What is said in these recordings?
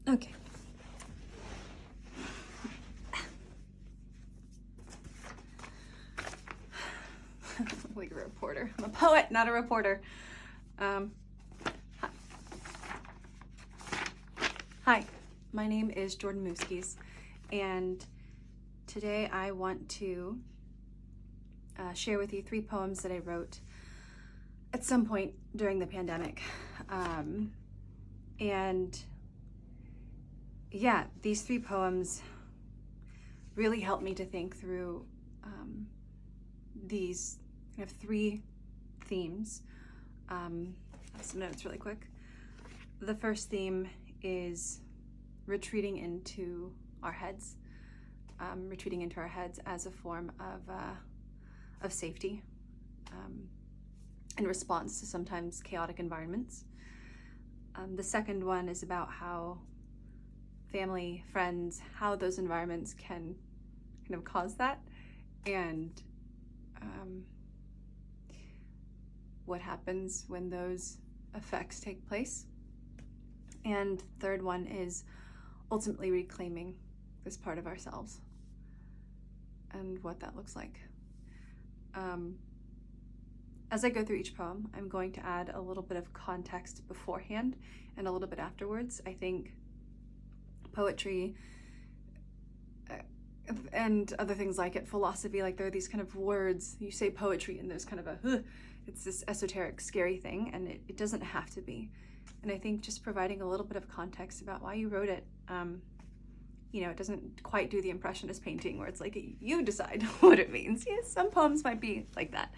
Okay. Like a reporter. I'm a poet, not a reporter. Hi, my name is Jordan Mooskies, and today I want to share with you 3 poems that I wrote at some point during the pandemic. And yeah, these 3 poems really helped me to think through these kind of 3 themes. Some notes really quick. The first theme is retreating into our heads, as a form of safety in response to sometimes chaotic environments. The second one is about how family, friends, how those environments can kind of cause that, and what happens when those effects take place. And third one is ultimately reclaiming this part of ourselves and what that looks like. As I go through each poem, I'm going to add a little bit of context beforehand and a little bit afterwards. I think poetry and other things like it, philosophy, like there are these kind of words, you say poetry and there's kind of it's this esoteric, scary thing, and it doesn't have to be. And I think just providing a little bit of context about why you wrote it, it doesn't quite do the impressionist painting where it's like, you decide what it means. Yes, some poems might be like that,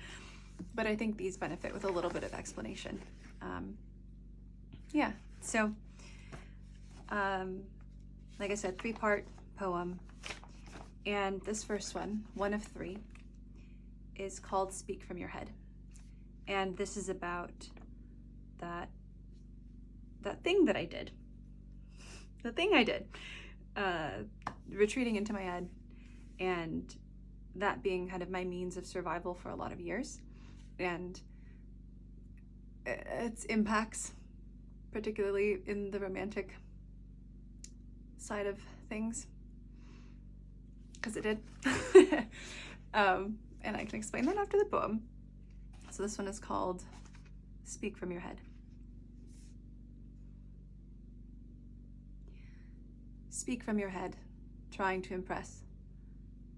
but I think these benefit with a little bit of explanation. So like I said, 3-part poem. And this first one of 3, is called Speak From Your Head. And this is about that thing that I did. The thing I did. Retreating into my head, and that being kind of my means of survival for a lot of years. And its impacts, particularly in the romantic side of things, because it did. And I can explain that after the poem. So this one is called Speak From Your Head. Speak from your head, trying to impress,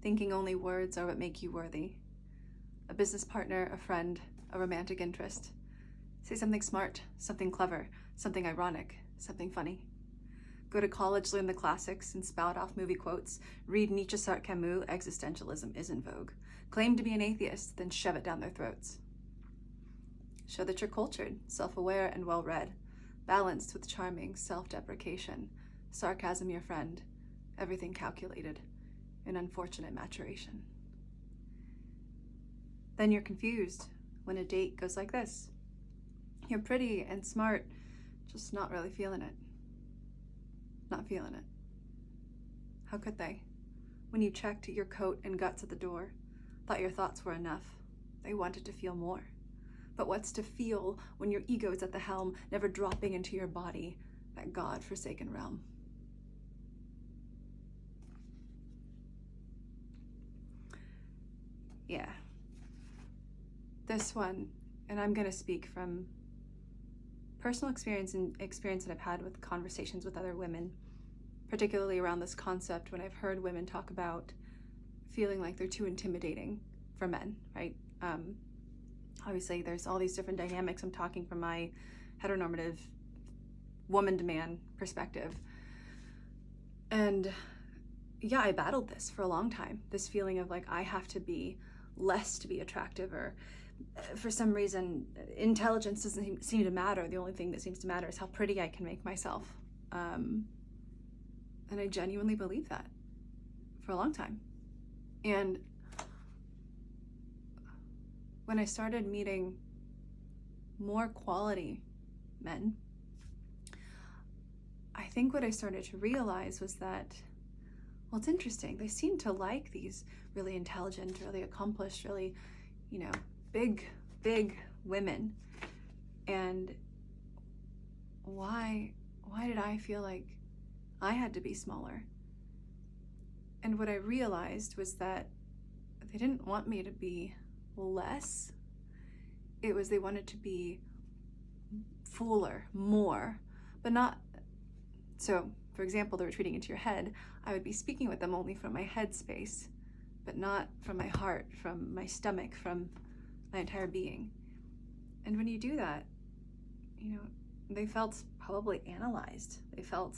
thinking only words are what make you worthy. A business partner, a friend, a romantic interest. Say something smart, something clever, something ironic, something funny. Go to college, learn the classics, and spout off movie quotes. Read Nietzsche, Sartre, Camus, existentialism is in vogue. Claim to be an atheist, then shove it down their throats. Show that you're cultured, self-aware, and well-read, balanced with charming self-deprecation. Sarcasm your friend, everything calculated, an unfortunate maturation. Then you're confused when a date goes like this. You're pretty and smart, just not really feeling it. Not feeling it. How could they? When you checked your coat and guts at the door, thought your thoughts were enough. They wanted to feel more. But what's to feel when your ego's at the helm, never dropping into your body, that God-forsaken realm? Yeah. This one, and I'm going to speak from personal experience and experience that I've had with conversations with other women, particularly around this concept when I've heard women talk about feeling like they're too intimidating for men, right? Obviously, there's all these different dynamics. I'm talking from my heteronormative woman-to-man perspective. And yeah, I battled this for a long time, this feeling of like, I have to be less to be attractive, or for some reason, intelligence doesn't seem to matter. The only thing that seems to matter is how pretty I can make myself. And I genuinely believed that for a long time. And when I started meeting more quality men, I think what I started to realize was that, well, it's interesting. They seem to like these really intelligent, really accomplished, really, big women. And why did I feel like I had to be smaller. And what I realized was that they didn't want me to be less. It was they wanted to be fuller, more, but not. So, for example, the retreating into your head, I would be speaking with them only from my head space, but not from my heart, from my stomach, from my entire being. And when you do that, they felt probably analyzed. They felt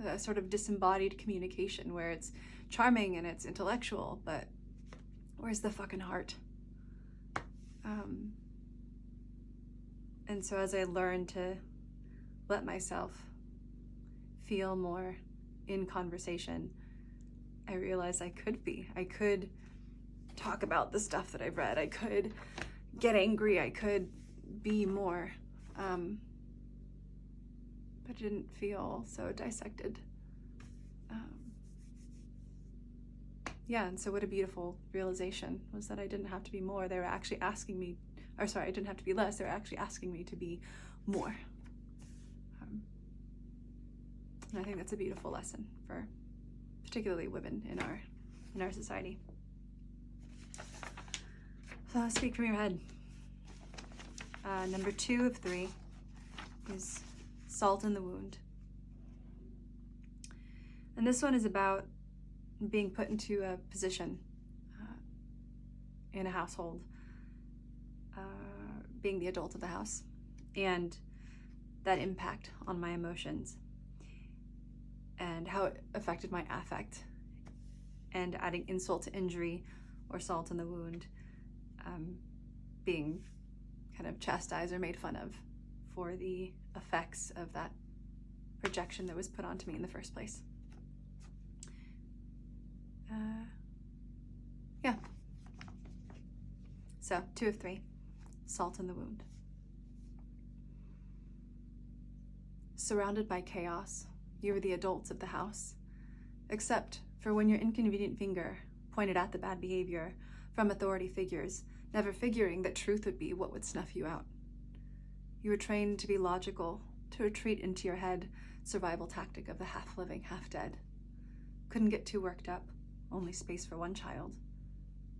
a sort of disembodied communication where it's charming and it's intellectual, but where's the fucking heart? And so as I learned to let myself feel more in conversation, I realized I could talk about the stuff that I've read. I could get angry. I could be more. But it didn't feel so dissected. And so what a beautiful realization was that I didn't have to be more. They were actually asking me, I didn't have to be less. They were actually asking me to be more. And I think that's a beautiful lesson for particularly women in our society. So speak from your head. Number 2 of 3 is salt in the wound. And this one is about being put into a position in a household, being the adult of the house, and that impact on my emotions and how it affected my affect, and adding insult to injury or salt in the wound, being kind of chastised or made fun of for the effects of that projection that was put onto me in the first place. So 2 of 3, salt in the wound. Surrounded by chaos, you were the adults of the house, except for when your inconvenient finger pointed at the bad behavior from authority figures, never figuring that truth would be what would snuff you out. You were trained to be logical, to retreat into your head, survival tactic of the half-living, half-dead. Couldn't get too worked up, only space for one child,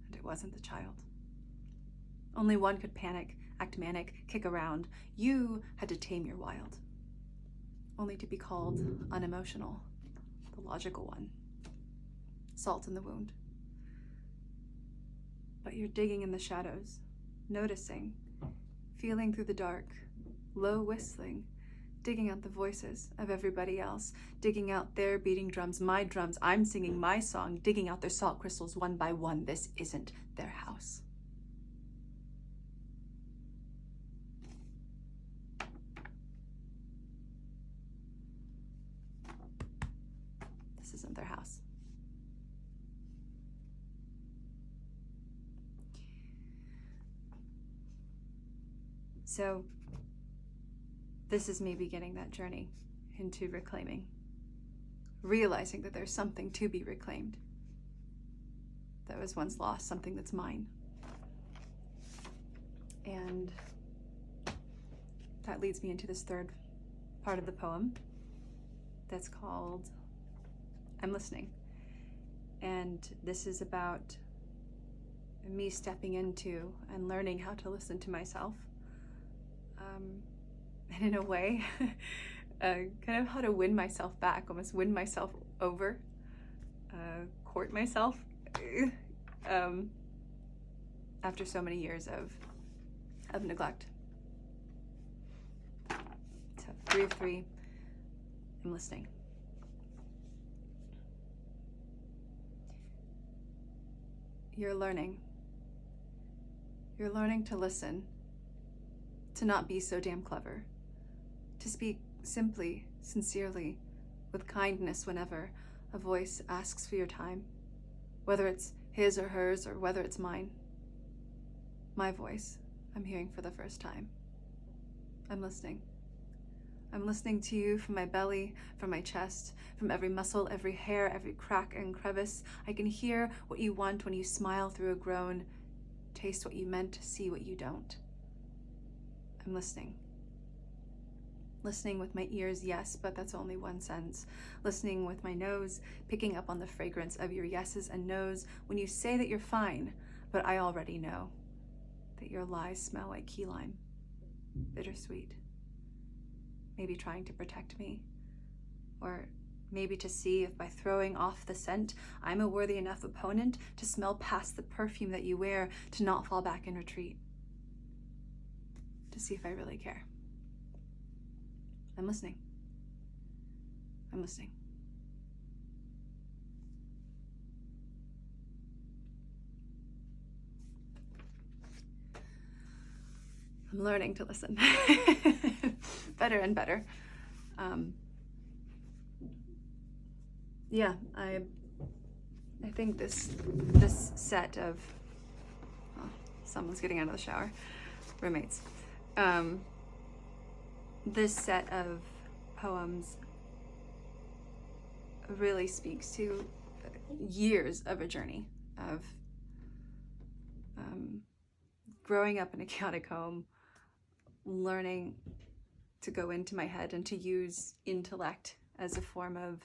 and it wasn't the child. Only one could panic, act manic, kick around. You had to tame your wild, only to be called unemotional, the logical one. Salt in the wound. But you're digging in the shadows, noticing, feeling through the dark, low whistling, digging out the voices of everybody else, digging out their beating drums, my drums, I'm singing my song, digging out their salt crystals one by one. This isn't their house. This isn't their house. So this is me beginning that journey into reclaiming, realizing that there's something to be reclaimed that was once lost, something that's mine. And that leads me into this third part of the poem that's called I'm Listening. And this is about me stepping into and learning how to listen to myself. And in a way, kind of how to win myself back, almost win myself over, court myself after so many years of neglect. So 3 of 3, I'm listening. You're learning. You're learning to listen, to not be so damn clever, to speak simply, sincerely, with kindness whenever a voice asks for your time, whether it's his or hers or whether it's mine. My voice, I'm hearing for the first time. I'm listening. I'm listening to you from my belly, from my chest, from every muscle, every hair, every crack and crevice. I can hear what you want when you smile through a groan, taste what you meant, see what you don't. I'm listening. Listening with my ears, yes, but that's only one sense. Listening with my nose, picking up on the fragrance of your yeses and nos when you say that you're fine, but I already know that your lies smell like key lime, bittersweet. Maybe trying to protect me, or maybe to see if by throwing off the scent, I'm a worthy enough opponent to smell past the perfume that you wear, to not fall back in retreat, to see if I really care. I'm listening. I'm listening. I'm learning to listen better and better. Yeah, I think this set of, oh, someone's getting out of the shower, roommates. This set of poems really speaks to years of a journey of growing up in a chaotic home, learning to go into my head and to use intellect as a form of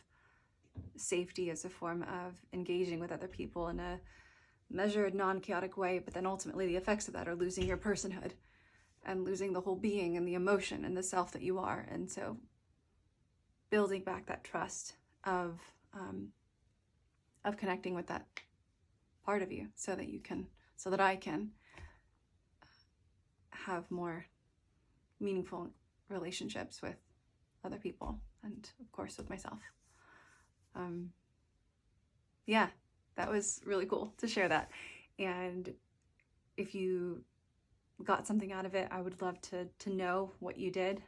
safety, as a form of engaging with other people in a measured, non-chaotic way, but then ultimately the effects of that are losing your personhood and losing the whole being and the emotion and the self that you are. And so building back that trust of connecting with that part of you so that I can have more meaningful relationships with other people and of course with myself. Yeah, that was really cool to share that. And if you got something out of it, I would love to know what you did.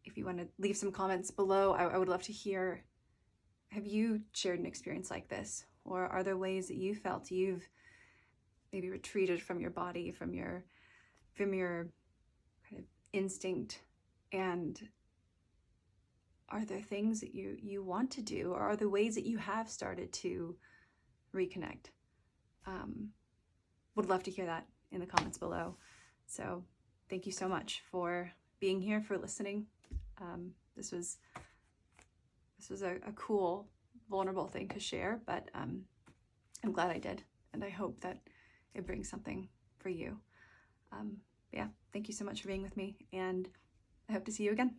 If you want to leave some comments below, I would love to hear, have you shared an experience like this? Or are there ways that you felt you've maybe retreated from your body, from your kind of instinct? And are there things that you want to do, or are there ways that you have started to reconnect? Would love to hear that in the comments below. So thank you so much for being here, for listening. This was a cool, vulnerable thing to share, but I'm glad I did, and I hope that it brings something for you. Yeah, thank you so much for being with me, and I hope to see you again.